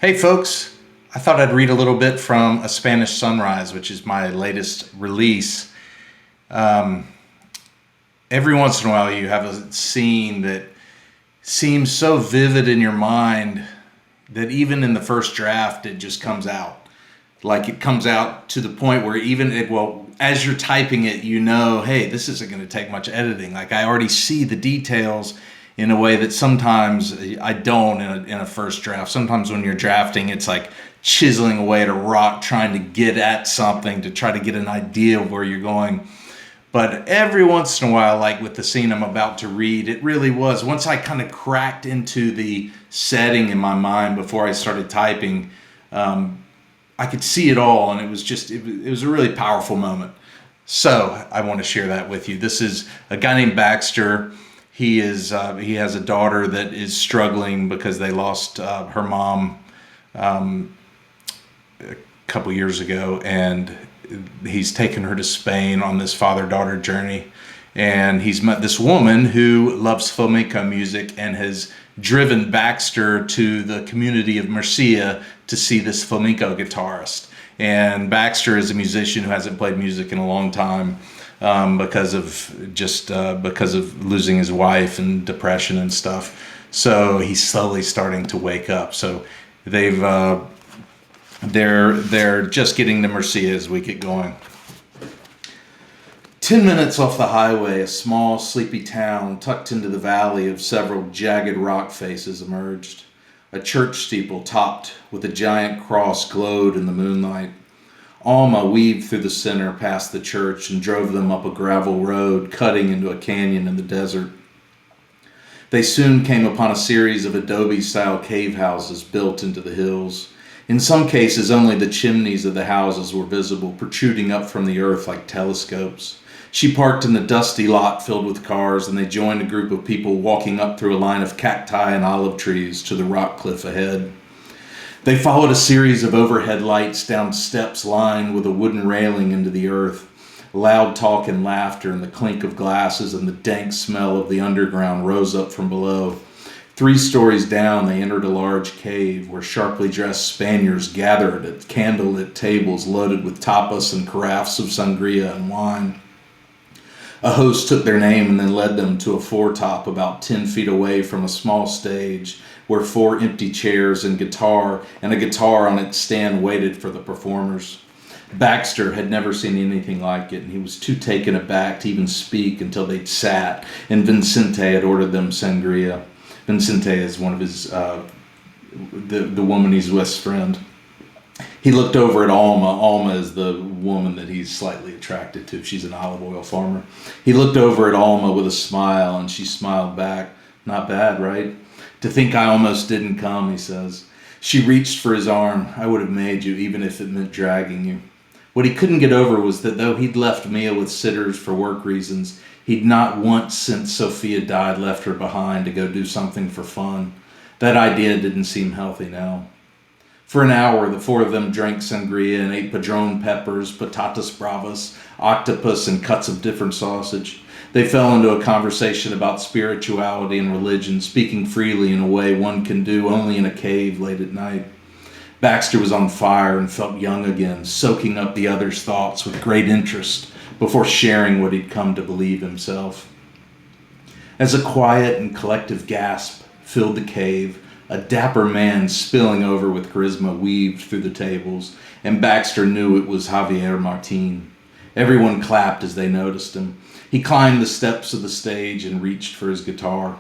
Hey folks, I thought I'd read a little bit from A Spanish Sunrise, which is my latest release. Um, every once in a while you have a scene that seems so vivid in your mind that even in the first draft it just comes out. Like it comes out to the point where as you're typing it, hey, this isn't going to take much editing. Like I already see the details in a way that sometimes I don't in a first draft. Sometimes when you're drafting, it's like chiseling away at a rock, trying to get at something to try to get an idea of where you're going. But every once in a while, like with the scene I'm about to read, it really was. Once I kind of cracked into the setting in my mind before I started typing, I could see it all, and it was a really powerful moment. So I want to share that with you. This is a guy named Baxter. He has a daughter that is struggling because they lost her mom a couple years ago, and he's taken her to Spain on this father-daughter journey. And he's met this woman who loves flamenco music and has driven Baxter to the community of Murcia to see this flamenco guitarist. And Baxter is a musician who hasn't played music in a long time because of losing his wife and depression and stuff. So he's slowly starting to wake up. So they're just getting to Murcia as we get going. 10 minutes off the highway, a small, sleepy town tucked into the valley of several jagged rock faces emerged. A church steeple topped with a giant cross glowed in the moonlight. Alma weaved through the center past the church and drove them up a gravel road cutting into a canyon in the desert. They soon came upon a series of adobe-style cave houses built into the hills. In some cases, only the chimneys of the houses were visible, protruding up from the earth like telescopes. She parked in the dusty lot filled with cars, and they joined a group of people walking up through a line of cacti and olive trees to the rock cliff ahead. They followed a series of overhead lights down steps lined with a wooden railing into the earth. Loud talk and laughter and the clink of glasses and the dank smell of the underground rose up from below. 3 stories down, they entered a large cave where sharply dressed Spaniards gathered at candlelit tables loaded with tapas and carafes of sangria and wine. A host took their name and then led them to a foretop about 10 feet away from a small stage where 4 empty chairs and a guitar on its stand waited for the performers. Baxter had never seen anything like it, and he was too taken aback to even speak until they'd sat, and Vicente had ordered them sangria. Vicente is one of his, the woman he's with friend. He looked over at Alma. Alma is the woman that he's slightly attracted to. She's an olive oil farmer. He looked over at Alma with a smile, and she smiled back. Not bad, right? To think I almost didn't come, he says. She reached for his arm. I would have made you, even if it meant dragging you. What he couldn't get over was that though he'd left Mia with sitters for work reasons, he'd not once since Sophia died left her behind to go do something for fun. That idea didn't seem healthy now. For an hour, the 4 of them drank sangria and ate padron peppers, patatas bravas, octopus, and cuts of different sausage. They fell into a conversation about spirituality and religion, speaking freely in a way one can do only in a cave late at night. Baxter was on fire and felt young again, soaking up the other's thoughts with great interest before sharing what he'd come to believe himself. As a quiet and collective gasp filled the cave, a dapper man spilling over with charisma weaved through the tables, and Baxter knew it was Javier Martin. Everyone clapped as they noticed him. He climbed the steps of the stage and reached for his guitar.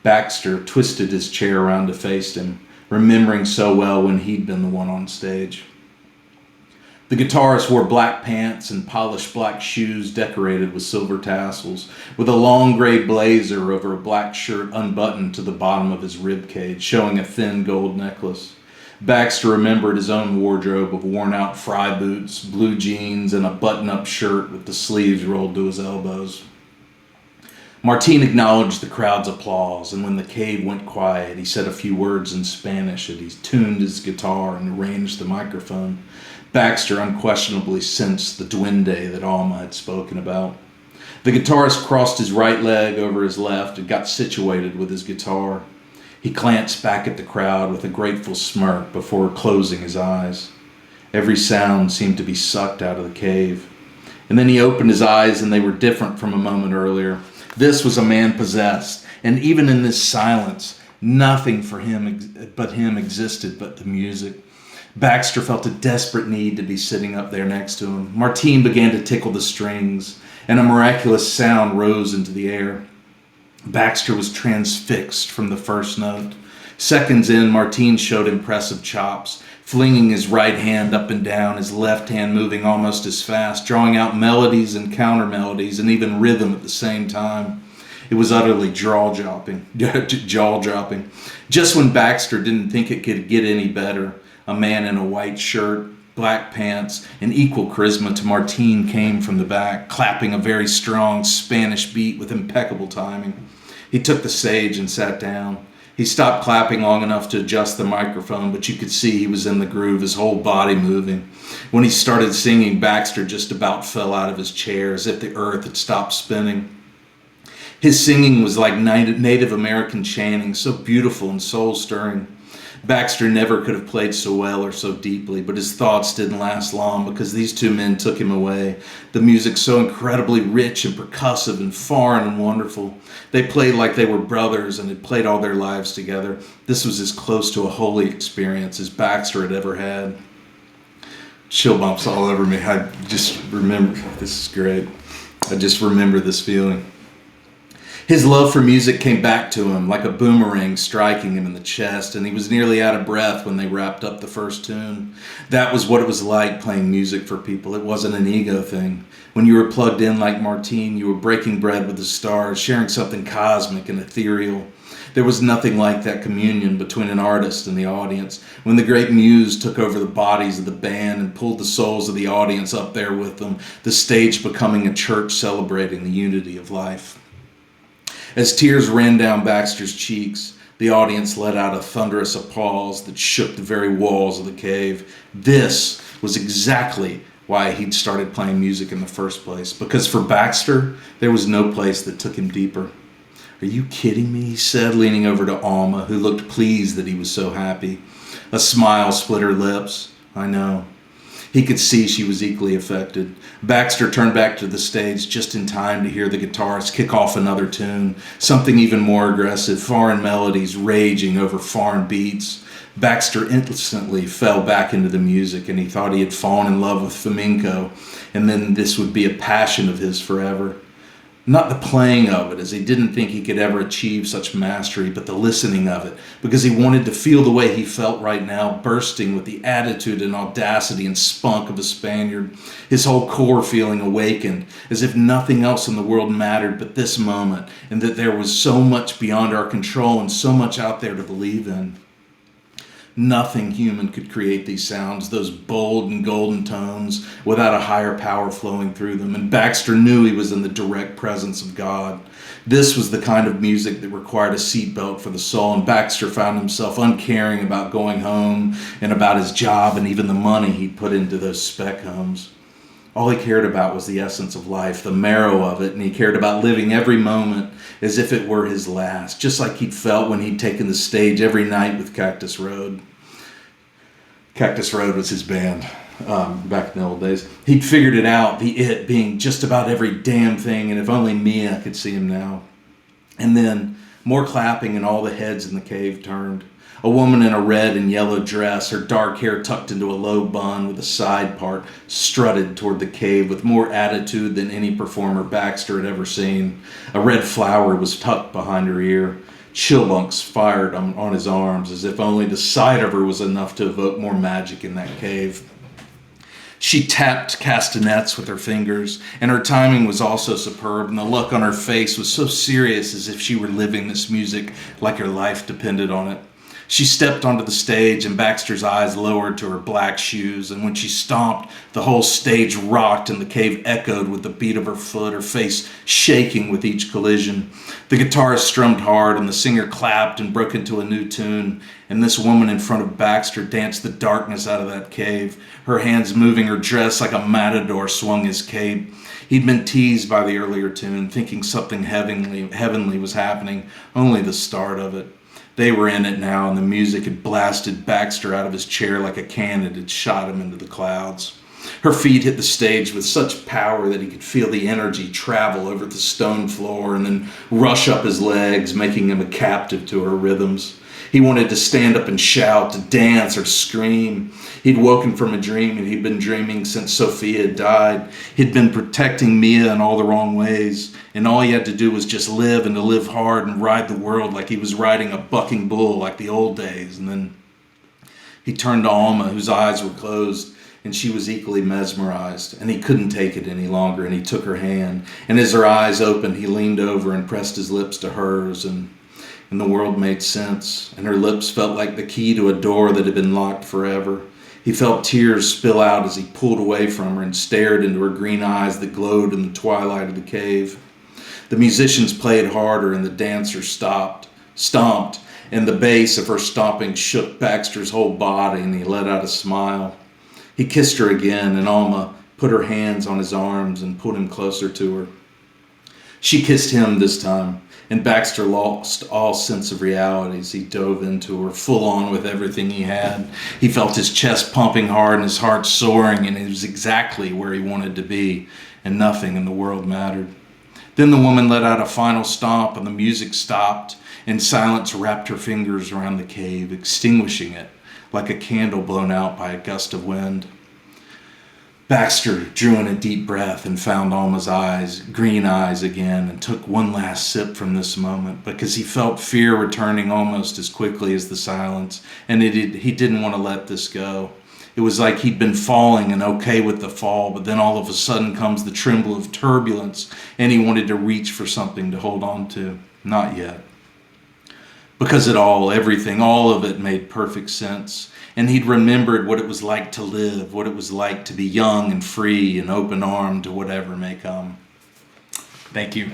Baxter twisted his chair around to face him, remembering so well when he'd been the one on stage. The guitarist wore black pants and polished black shoes decorated with silver tassels, with a long gray blazer over a black shirt unbuttoned to the bottom of his rib cage, showing a thin gold necklace. Baxter remembered his own wardrobe of worn-out fry boots, blue jeans, and a button-up shirt with the sleeves rolled to his elbows. Martin acknowledged the crowd's applause, and when the cave went quiet, he said a few words in Spanish as he tuned his guitar and arranged the microphone. Baxter unquestionably sensed the duende that Alma had spoken about. The guitarist crossed his right leg over his left and got situated with his guitar. He glanced back at the crowd with a grateful smirk before closing his eyes. Every sound seemed to be sucked out of the cave. And then he opened his eyes, and they were different from a moment earlier. This was a man possessed, and even in this silence, nothing for him but him existed but the music. Baxter felt a desperate need to be sitting up there next to him. Martine began to tickle the strings, and a miraculous sound rose into the air. Baxter was transfixed from the first note. Seconds in, Martine showed impressive chops, flinging his right hand up and down, his left hand moving almost as fast, drawing out melodies and counter-melodies and even rhythm at the same time. It was utterly jaw-dropping. Just when Baxter didn't think it could get any better, a man in a white shirt, black pants, and equal charisma to Martine came from the back, clapping a very strong Spanish beat with impeccable timing. He took the stage and sat down. He stopped clapping long enough to adjust the microphone, but you could see he was in the groove, his whole body moving. When he started singing, Baxter just about fell out of his chair as if the earth had stopped spinning. His singing was like Native American chanting, so beautiful and soul-stirring. Baxter never could have played so well or so deeply, but his thoughts didn't last long because these two men took him away. The music so incredibly rich and percussive and foreign and wonderful. They played like they were brothers and had played all their lives together. This was as close to a holy experience as Baxter had ever had. Chill bumps all over me. I just remember, this is great. I just remember this feeling. His love for music came back to him like a boomerang striking him in the chest, and he was nearly out of breath when they wrapped up the first tune. That was what it was like playing music for people. It wasn't an ego thing. When you were plugged in like Martine, you were breaking bread with the stars, sharing something cosmic and ethereal. There was nothing like that communion between an artist and the audience. When the great muse took over the bodies of the band and pulled the souls of the audience up there with them, the stage becoming a church celebrating the unity of life. As tears ran down Baxter's cheeks, the audience let out a thunderous applause that shook the very walls of the cave. This was exactly why he'd started playing music in the first place, because for Baxter, there was no place that took him deeper. "Are you kidding me?" he said, leaning over to Alma, who looked pleased that he was so happy. A smile split her lips. "I know." He could see she was equally affected. Baxter turned back to the stage just in time to hear the guitarist kick off another tune, something even more aggressive, foreign melodies raging over foreign beats. Baxter instantly fell back into the music, and he thought he had fallen in love with flamenco, and then this would be a passion of his forever. Not the playing of it, as he didn't think he could ever achieve such mastery, but the listening of it, because he wanted to feel the way he felt right now, bursting with the attitude and audacity and spunk of a Spaniard, his whole core feeling awakened, as if nothing else in the world mattered but this moment, and that there was so much beyond our control and so much out there to believe in. Nothing human could create these sounds, those bold and golden tones, without a higher power flowing through them. And Baxter knew he was in the direct presence of God. This was the kind of music that required a seatbelt for the soul, and Baxter found himself uncaring about going home and about his job and even the money he put into those spec homes. All he cared about was the essence of life, the marrow of it, and he cared about living every moment as if it were his last, just like he'd felt when he'd taken the stage every night with Cactus Road. Cactus Road was his band back in the old days. He'd figured it out, the it being just about every damn thing, and if only Mia could see him now. And then more clapping and all the heads in the cave turned. A woman in a red and yellow dress, her dark hair tucked into a low bun with a side part, strutted toward the cave with more attitude than any performer Baxter had ever seen. A red flower was tucked behind her ear. Chillbunks fired on his arms, as if only the sight of her was enough to evoke more magic in that cave. She tapped castanets with her fingers, and her timing was also superb, and the look on her face was so serious, as if she were living this music like her life depended on it. She stepped onto the stage, and Baxter's eyes lowered to her black shoes, and when she stomped, the whole stage rocked and the cave echoed with the beat of her foot, her face shaking with each collision. The guitarist strummed hard, and the singer clapped and broke into a new tune, and this woman in front of Baxter danced the darkness out of that cave, her hands moving her dress like a matador swung his cape. He'd been teased by the earlier tune, thinking something heavenly was happening, only the start of it. They were in it now, and the music had blasted Baxter out of his chair like a cannon had shot him into the clouds. Her feet hit the stage with such power that he could feel the energy travel over the stone floor and then rush up his legs, making him a captive to her rhythms. He wanted to stand up and shout, to dance or to scream. He'd woken from a dream, and he'd been dreaming since Sophia had died. He'd been protecting Mia in all the wrong ways, and all he had to do was just live, and to live hard and ride the world like he was riding a bucking bull like the old days. And then he turned to Alma, whose eyes were closed, and she was equally mesmerized, and he couldn't take it any longer, and he took her hand. And as her eyes opened, he leaned over and pressed his lips to hers, and the world made sense, and her lips felt like the key to a door that had been locked forever. He felt tears spill out as he pulled away from her and stared into her green eyes that glowed in the twilight of the cave. The musicians played harder, and the dancers stomped, and the bass of her stomping shook Baxter's whole body, and he let out a smile. He kissed her again, and Alma put her hands on his arms and pulled him closer to her. She kissed him this time, and Baxter lost all sense of reality as he dove into her, full on with everything he had. He felt his chest pumping hard and his heart soaring, and he was exactly where he wanted to be, and nothing in the world mattered. Then the woman let out a final stomp, and the music stopped, and silence wrapped her fingers around the cave, extinguishing it like a candle blown out by a gust of wind. Baxter drew in a deep breath and found Alma's eyes, green eyes again, and took one last sip from this moment because he felt fear returning almost as quickly as the silence, and he didn't want to let this go. It was like he'd been falling and okay with the fall, but then all of a sudden comes the tremble of turbulence, and he wanted to reach for something to hold on to. Not yet. Because everything, all of it made perfect sense. And he'd remembered what it was like to live, what it was like to be young and free and open-armed to whatever may come. Thank you.